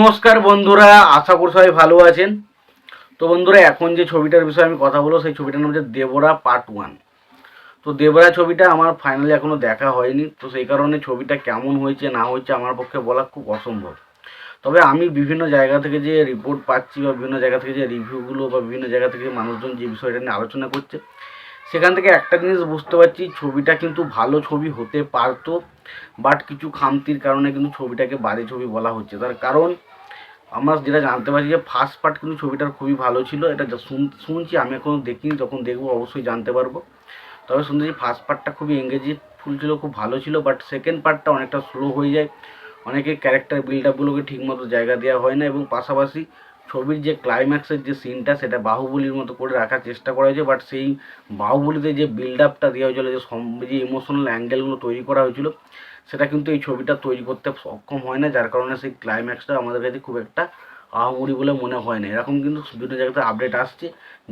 নমস্কার বন্ধুরা, আশা করি সবাই ভালো আছেন। তো বন্ধুরা, এখন যে ছবিটার বিষয়ে আমি কথা বলবো সেই ছবিটার নাম হচ্ছে দেবরা পার্ট 1। তো দেবরা ছবিটা আমার ফাইনালি এখনও দেখা হয়নি, তো সেই কারণে ছবিটা কেমন হয়েছে না হয়েছে আমার পক্ষে বলা খুব অসম্ভব। তবে আমি বিভিন্ন জায়গা থেকে যে রিপোর্ট পাচ্ছি বা বিভিন্ন জায়গা থেকে যে রিভিউগুলো বা বিভিন্ন জায়গা থেকে মানুষজন যে বিষয়টা নিয়ে আলোচনা করছে, সেখান থেকে একটা জিনিস বুঝতে পারছি, ছবিটা কিন্তু ভালো ছবি হতে পারতো, বাট কিছু খামতির কারণে কিন্তু ছবিটাকে বাজে ছবি বলা হচ্ছে। তার কারণ আমরা যেটা জানতে পারছি যে ফার্স্ট পার্ট কিন্তু ছবিটার খুবই ভালো ছিল। এটা শুনছি, আমি এখনও দেখিনি, যখন দেখবো অবশ্যই জানতে পারবো। তবে শুনছি ফার্স্ট পার্টটা খুবই এঙ্গেজফুল ছিল, খুব ভালো ছিল, বাট সেকেন্ড পার্টটা অনেকটা স্লো হয়ে যায়। অনেকে ক্যারেক্টার বিল্ড আপগুলোকে ঠিকমতো জায়গা দেওয়া হয় না, এবং পাশাপাশি ছবির যে ক্লাইম্যাক্সের যে সিনটা সেটা বাহুবলীর মতো করে রাখার চেষ্টা করা হয়েছে, বাট সেই বাহুবলীতে যে বিল্ড আপটা দেওয়া হয়েছিল, যে ইমোশনাল অ্যাঙ্গেলগুলো তৈরি করা হয়েছিল, সেটা কিন্তু এই ছবিটা তৈরি করতে সক্ষম হয় না, যার কারণে সেই ক্লাইম্যাক্সটা আমাদের কাছে খুব একটা আহামরি বলে মনে হয় না। এরকম কিন্তু বিভিন্ন জায়গাতে আপডেট আসছে,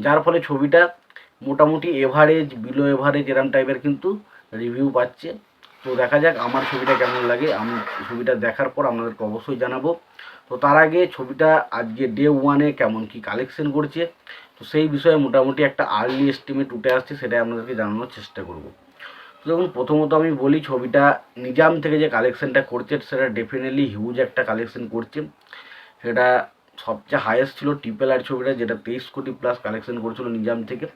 যার ফলে ছবিটা মোটামুটি এভারেজ, বিলো এভারেজ এরম টাইপের কিন্তু রিভিউ পাচ্ছে। তো দেখা যাক আমার ছবিটা কেমন লাগে। আমি ছবিটা দেখার পর আপনাদেরকে অবশ্যই জানাবো। তো তার আগে ছবিটা আজকে ডে 1-এ কেমন কি কালেকশন করছে, তো সেই বিষয়ে মোটামুটি একটা আর্লি এস্টিমেট উঠে আসছে, সেটাই আপনাদেরকে জানানোর চেষ্টা করব। তো দেখুন, প্রথমত আমি বলি, ছবিটা নিজাম থেকে যে কালেকশনটা করছে সেটা ডেফিনেটলি হিউজ একটা কালেকশন করছে। সেটা সবচেয়ে হায়েস্ট ছিল RRR ছবিটা, যেটা 23 কোটি প্লাস কালেকশন করেছিল নিজাম থেকে।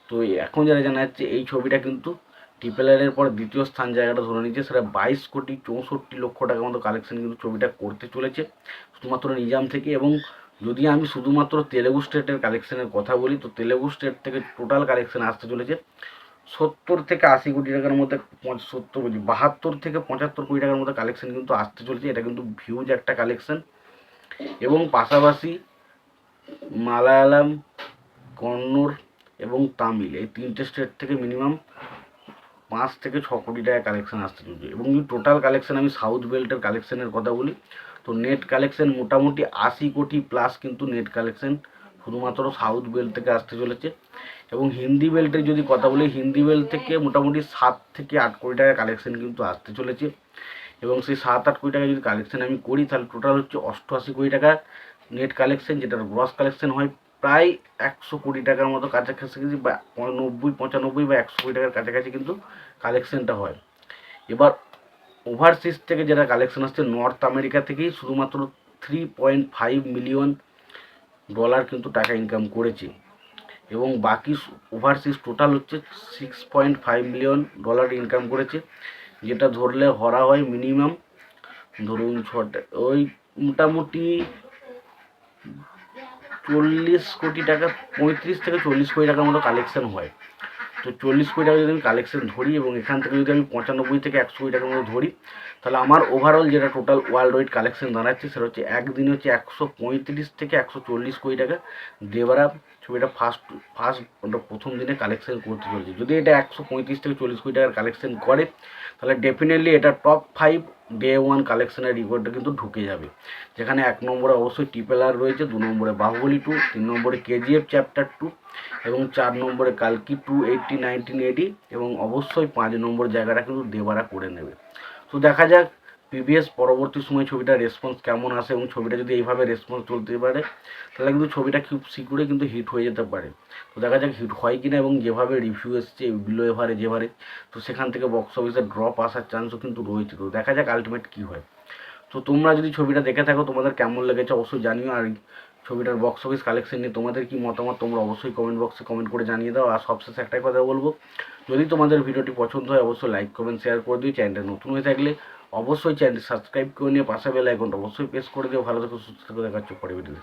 তো এখন যারা জানা যাচ্ছে এই ছবিটা কিন্তু RRR পর দ্বিতীয় স্থান জায়গাটা ধরে নিচ্ছে, সেটা 22 কোটি 64 লক্ষ টাকার মতো কালেকশন কিন্তু ছবিটা করতে চলেছে শুধুমাত্র নিজাম থেকে। এবং যদি আমি শুধুমাত্র তেলেগু স্টেটের কালেকশনের কথা বলি, তো তেলেগু স্টেট থেকে টোটাল কালেকশন আসতে চলেছে 70 থেকে 80 কোটি টাকার মধ্যে, 72 থেকে 75 কোটি টাকার মতো কালেকশন কিন্তু আসতে চলেছে। এটা কিন্তু হিউজ একটা কালেকশন। এবং পাশাপাশি মালায়ালাম, কন্নড় এবং তামিল, এই 3টে স্টেট থেকে মিনিমাম 5 থেকে 6 কোটি টাকা কালেকশন আসতে চলছে। এবং যদি টোটাল কালেকশন আমি সাউথ বেল্টের কালেকশনের কথা বলি, তো নেট কালেকশন মোটামুটি 80 কোটি প্লাস কিন্তু নেট কালেকশন শুধুমাত্র সাউথ বেল্ট থেকে আসতে চলেছে। এবং হিন্দি বেল্টের যদি কথা বলি, হিন্দি বেল্ট থেকে মোটামুটি 7 থেকে 8 কোটি টাকা কালেকশন কিন্তু আসতে চলেছে। এবং সেই 7-8 কোটি টাকা যদি কালেকশন আমি করি, তাহলে টোটাল হচ্ছে 88 কোটি টাকা নেট কালেকশন, যেটার গ্রস কালেকশন হয় প্রায় 100 কোটি টাকার মতো কাছাকাছি, বা 90, 95 বা 100 কোটি টাকার কাছাকাছি কিন্তু কালেকশনটা হয়। এবার ওভারসিজ থেকে যেটা কালেকশন আসছে, নর্থ আমেরিকা থেকেই শুধুমাত্র $3.5 মিলিয়ন কিন্তু টাকা ইনকাম করেছে। এবং বাকি ওভারসিজ টোটাল হচ্ছে $6.5 মিলিয়ন ইনকাম করেছে, যেটা ধরলে ধরা হয় মিনিমাম, ধরুন ওই মোটামুটি 40 কোটি টাকা, 35 থেকে 40 কোটি টাকার মতো কালেকশন হয়। তো 40 কোটি টাকা যদি আমি কালেকশন ধরি, এবং এখান থেকে যদি আমি 95 থেকে 100 কোটি টাকার মতো ধরি, তাহলে আমার ওভারঅল যেটা টোটাল ওয়ার্ল্ড ওয়াইড কালেকশন দাঁড়াচ্ছে, সেটা হচ্ছে একদিনে হচ্ছে 135 থেকে 140 কোটি টাকা দেবরা ছবিটা প্রথম দিনে কালেকশন করতে চলেছে। যদি এটা 135 থেকে 140 কোটি টাকার কালেকশন করে, তাহলে ডেফিনেটলি এটা টপ 5 ডে 1 কালেকশনের রিকর্ডটা কিন্তু ঢুকে যাবে। যেখানে 1 নম্বরে অবশ্যই RRR রয়েছে, 2 নম্বরে বাহুবলী 2, 3 নম্বরে KGF চ্যাপ্টার 2, এবং 4 নম্বরে কালকি 280, 1980, এবং অবশ্যই 5 নম্বর জায়গাটা কিন্তু দেবারা করে নেবে। তো দেখা যাক পরবর্তী সময় ছবিটার রেসপন্স কেমন আসে, এবং ছবিটা যদি এইভাবে রেসপন্স চলতে পারে, তাহলে কিন্তু ছবিটা খুব শীঘ্রই কিন্তু হিট হয়ে যেতে পারে। তো দেখা যাক হিট হয় কিনা, এবং যেভাবে রিভিউ এসছে বিলো এভারেজ, তো সেখান থেকে বক্স অফিসে ড্রপ আসার চান্সও কিন্তু রয়েছে। তো দেখা যাক আলটিমেট কী হয়। তো তোমরা যদি ছবিটা দেখে থাকো, তোমাদের কেমন লেগেছে অবশ্যই জানিও। আর ছবিটার বক্স অফিস কালেকশন নিয়ে তোমাদের কি মতামত, তোমরা অবশ্যই কমেন্ট বক্সে কমেন্ট করে জানিয়ে দাও। আর সবশেষে একটাই কথা বলবো, যদি তোমাদের ভিডিওটি পছন্দ হয় অবশ্যই লাইক কমেন্ট শেয়ার করে দিও। চ্যানেলটা নতুন হয়ে থাকলে অবশ্যই চ্যানেলটি সাবস্ক্রাইব করে নিয়ে পাশে বেল আইকনটা অবশ্যই প্রেস করে দিও। ভালো থেকো, সুস্থ থেকো, দেখা হচ্ছে পরের ভিডিওতে।